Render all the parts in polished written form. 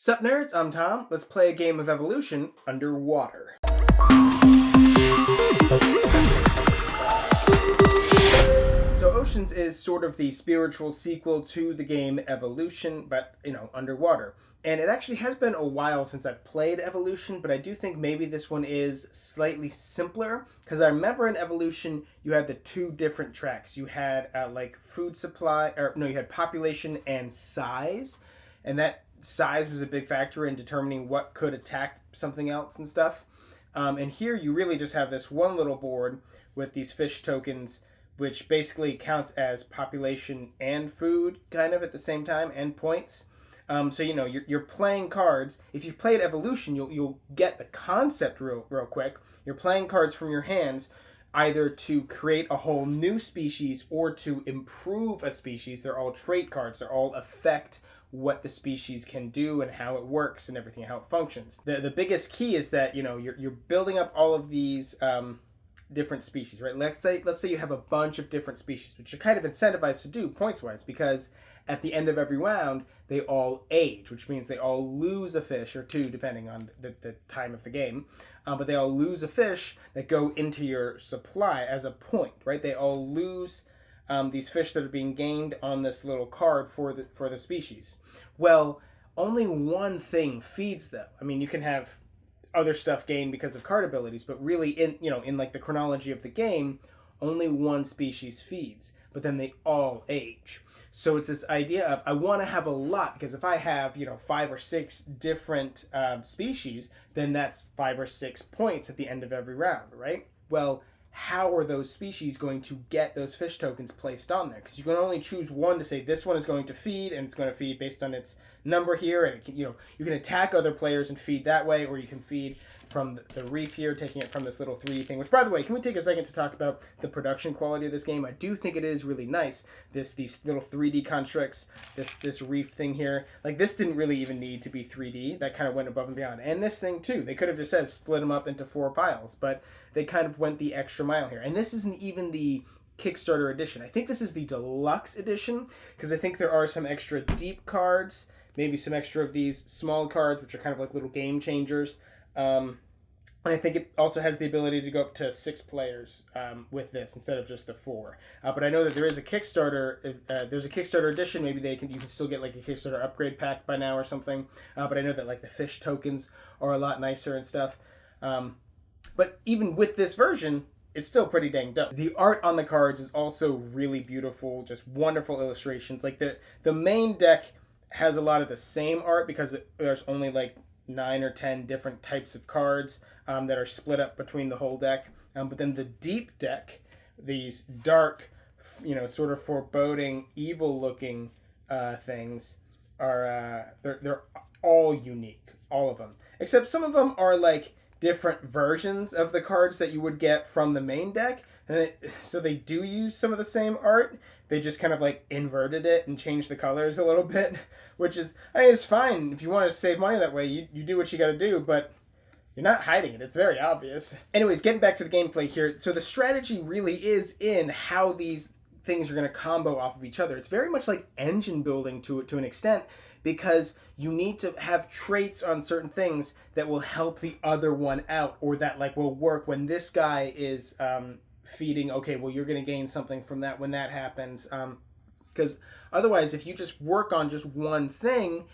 Sup nerds, I'm Tom. Let's play a game of evolution underwater. So Oceans is sort of the spiritual sequel to the game Evolution, but, underwater. And it actually has been a while since I've played Evolution, but I do think maybe this one is slightly simpler, because I remember in Evolution you had the two different tracks. You had food supply, you had population and size, and that size was a big factor in determining what could attack something else and stuff. And here you really just have this one little board with these fish tokens, which basically counts as population and food kind of at the same time, and points. So you're playing cards. If you've played Evolution, you'll get the concept real quick. You're playing cards from your hands, either to create a whole new species or to improve a species. They're all trait cards. They're all affect what the species can do and how it works and everything, how it functions. The biggest key is that you're building up all of these different species, right? Let's say you have a bunch of different species, which you're kind of incentivized to do points wise, because at the end of every round they all age, which means they all lose a fish or two depending on the time of the game, but they all lose a fish that go into your supply as a point, right? They all lose these fish that are being gained on this little card for the species. Well, only one thing feeds them. I mean, you can have other stuff gained because of card abilities, but really in like the chronology of the game, only one species feeds, but then they all age. So it's this idea of, I want to have a lot, because if I have 5 or 6 different species, then that's 5 or 6 points at the end of every round, right? Well, how are those species going to get those fish tokens placed on there? Because you can only choose one to say this one is going to feed, and it's going to feed based on its number here, and it can, you can attack other players and feed that way, or you can feed from the reef here, taking it from this little 3D thing. Which, by the way, can we take a second to talk about the production quality of this game? I do think it is really nice. These little 3D constructs, this reef thing here, like this didn't really even need to be 3D. That kind of went above and beyond. And this thing too, they could have just said split them up into 4 piles, but they kind of went the extra mile here. And this isn't even the Kickstarter edition. I think this is the deluxe edition, because I think there are some extra deep cards, maybe some extra of these small cards, which are kind of like little game changers. And I think it also has the ability to go up to 6 players with this instead of just the 4. But I know that there is a Kickstarter. There's a Kickstarter edition. Maybe you can still get like a Kickstarter upgrade pack by now or something. But I know that like the fish tokens are a lot nicer and stuff. But even with this version, it's still pretty dang dope. The art on the cards is also really beautiful, just wonderful illustrations. Like the main deck has a lot of the same art because there's only like 9 or 10 different types of cards that are split up between the whole deck. But then the deep deck, these dark, sort of foreboding, evil-looking things are they're all unique, all of them. Except some of them are like different versions of the cards that you would get from the main deck, and so they do use some of the same art. They just kind of like inverted it and changed the colors a little bit, which is, it's fine. If you want to save money that way, you do what you got to do, but you're not hiding it. It's very obvious. Anyways, getting back to the gameplay here. So the strategy really is in how these things are going to combo off of each other. It's very much like engine building to an extent, because you need to have traits on certain things that will help the other one out, or that like will work when this guy is feeding. Okay, well, you're going to gain something from that when that happens, because otherwise, if you just work on just one thing,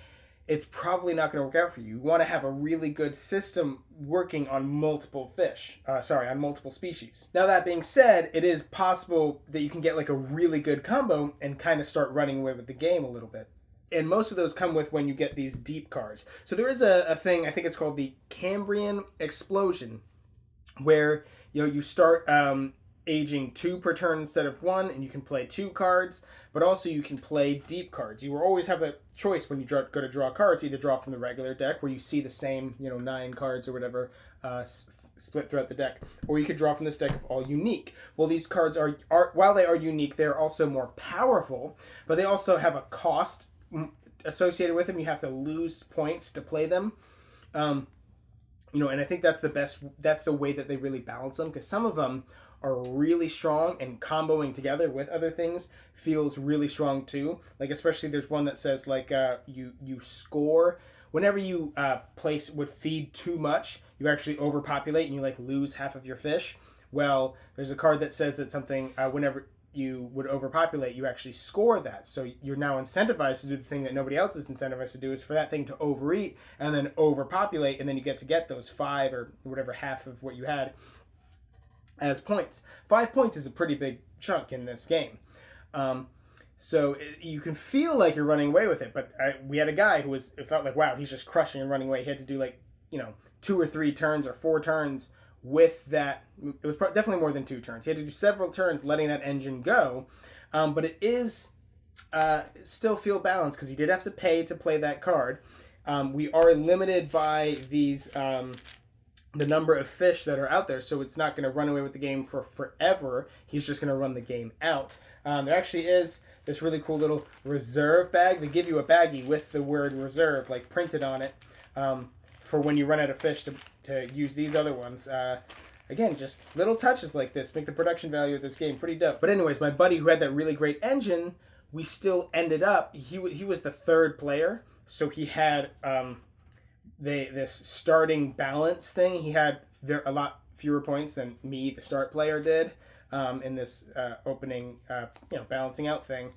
it's probably not going to work out for you. You want to have a really good system working on multiple on multiple species. Now, that being said, it is possible that you can get like a really good combo and kind of start running away with the game a little bit. And most of those come with when you get these deep cards. So there is a thing, I think it's called the Cambrian Explosion, where you start aging 2 per turn instead of 1, and you can play 2 cards, but also you can play deep cards. You will always have the choice when you go to draw cards, either draw from the regular deck where you see the same 9 cards or whatever split throughout the deck, or you could draw from this deck of all unique. Well, these cards are while they are unique, they're also more powerful, but they also have a cost associated with them. You have to lose points to play them. And I think that's the way that they really balance them, because some of them are really strong, and comboing together with other things feels really strong too. Like, especially there's one that says like you score whenever you would feed too much, you actually overpopulate and you like lose half of your fish. Well, there's a card that says that something whenever you would overpopulate, you actually score that. So you're now incentivized to do the thing that nobody else is incentivized to do, is for that thing to overeat and then overpopulate, and then you get those 5 or whatever, half of what you had as points. 5 points is a pretty big chunk in this game. So you can feel like you're running away with it, but we had a guy who it felt like, wow, he's just crushing and running away. He had to do 2 or 3 turns or 4 turns with that. It was definitely more than 2 turns. He had to do several turns letting that engine go, but it is still feel balanced because he did have to pay to play that card. We are limited by these the number of fish that are out there, so it's not going to run away with the game for forever. He's just going to run the game out. There actually is this really cool little reserve bag. They give you a baggie with the word reserve printed on it for when you run out of fish to use these other ones. Again, just little touches like this make the production value of this game pretty dope. But anyways, my buddy who had that really great engine, we still ended up, he was the 3rd player, so he had this starting balance thing. He had a lot fewer points than me, the start player, did in this opening balancing out thing.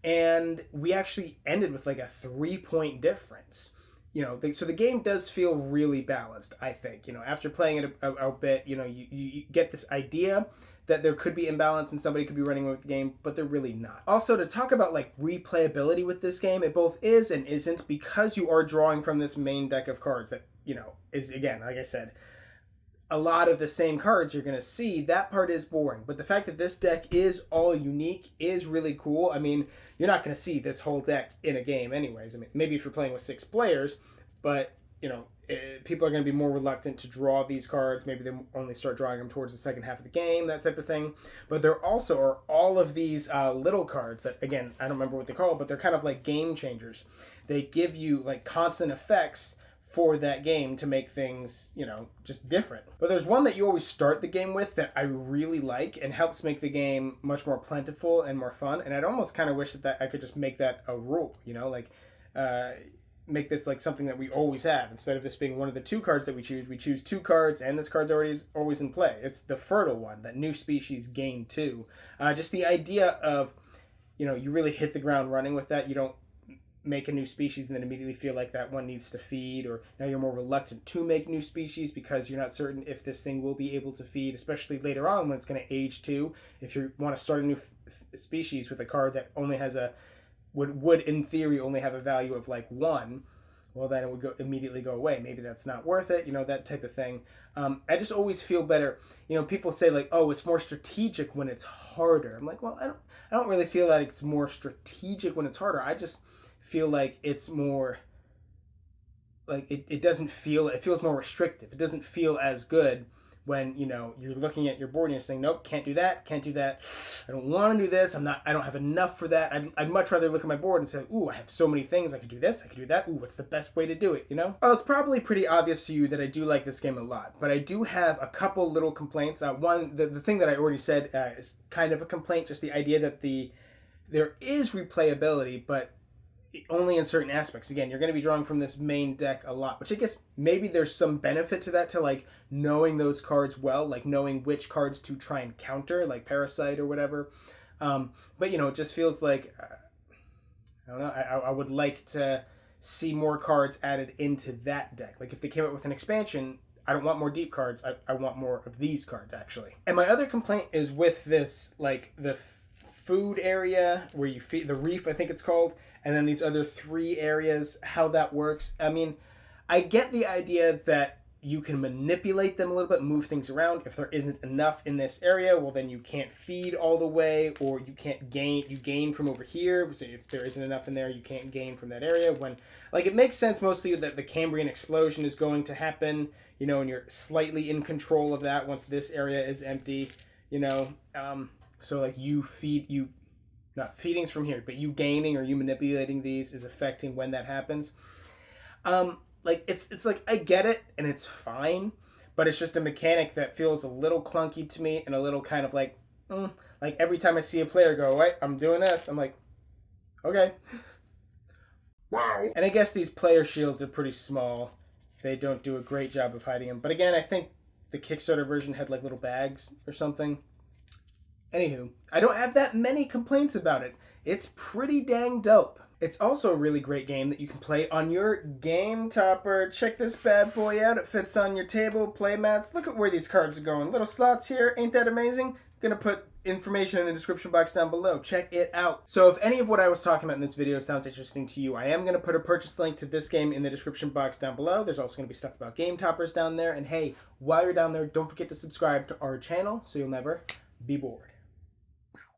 And we actually ended with a 3-point difference. So the game does feel really balanced, I think. After playing it a bit, you get this idea that there could be imbalance and somebody could be running away with the game, but they're really not. Also, to talk about replayability with this game, it both is and isn't, because you are drawing from this main deck of cards that, is, again, like I said, a lot of the same cards you're going to see. That part is boring, but the fact that this deck is all unique is really cool. I mean, you're not going to see this whole deck in a game anyways. I mean, maybe if you're playing with 6 players, but people are going to be more reluctant to draw these cards. Maybe they only start drawing them towards the second half of the game, that type of thing. But there also are all of these little cards that, again, I don't remember what they're called, but they're kind of like game changers. They give you constant effects for that game to make things, just different. But there's one that you always start the game with that I really like and helps make the game much more plentiful and more fun. And I'd almost kind of wish that I could just make that a rule, make this something that we always have. Instead of this being one of the 2 cards that we choose 2 cards, and this card's always in play. It's the fertile one, that new species gain 2. Just the idea of, you really hit the ground running with that. You don't make a new species and then immediately feel like that one needs to feed, or now you're more reluctant to make new species because you're not certain if this thing will be able to feed, especially later on when it's going to age too. If you want to start a new species with a card that only has would in theory only have a value of 1, well, then it would immediately go away. Maybe that's not worth it, that type of thing. I just always feel better. People say oh, it's more strategic when it's harder. I'm well, I don't really feel that it's more strategic when it's harder. I just feel like it's more it feels more restrictive. It doesn't feel as good when you're looking at your board and you're saying, nope, can't do that, I don't want to do this, I don't have enough for that. I'd much rather look at my board and say, ooh, I have so many things, I could do this, I could do that, ooh, what's the best way to do it, Well, it's probably pretty obvious to you that I do like this game a lot, but I do have a couple little complaints. One, the thing that I already said is kind of a complaint, just the idea that there is replayability, but only in certain aspects. Again, you're going to be drawing from this main deck a lot, which I guess maybe there's some benefit to that, to knowing those cards well, knowing which cards to try and counter, like Parasite or whatever. But it just feels like I don't know. I would like to see more cards added into that deck. If they came up with an expansion, I don't want more deep cards. I want more of these cards, actually. And my other complaint is with this, the food area where you feed, the reef, I think it's called, and then these other 3 areas, how that works. I mean, I get the idea that you can manipulate them a little bit, move things around. If there isn't enough in this area, well, then you can't feed all the way, or you can't gain. You gain from over here. So if there isn't enough in there, you can't gain from that area. When, it makes sense mostly that the Cambrian explosion is going to happen, and you're slightly in control of that once this area is empty, So not feedings from here, but you gaining or you manipulating these is affecting when that happens. It's I get it and it's fine, but it's just a mechanic that feels a little clunky to me and a little kind of every time I see a player go, wait, I'm doing this, I'm okay. Wow. And I guess these player shields are pretty small. They don't do a great job of hiding them. But again, I think the Kickstarter version had like little bags or something. Anywho, I don't have that many complaints about it. It's pretty dang dope. It's also a really great game that you can play on your game topper. Check this bad boy out. It fits on your table, play mats. Look at where these cards are going. Little slots here. Ain't that amazing? Gonna put information in the description box down below. Check it out. So if any of what I was talking about in this video sounds interesting to you, I am going to put a purchase link to this game in the description box down below. There's also going to be stuff about game toppers down there. And hey, while you're down there, don't forget to subscribe to our channel so you'll never be bored.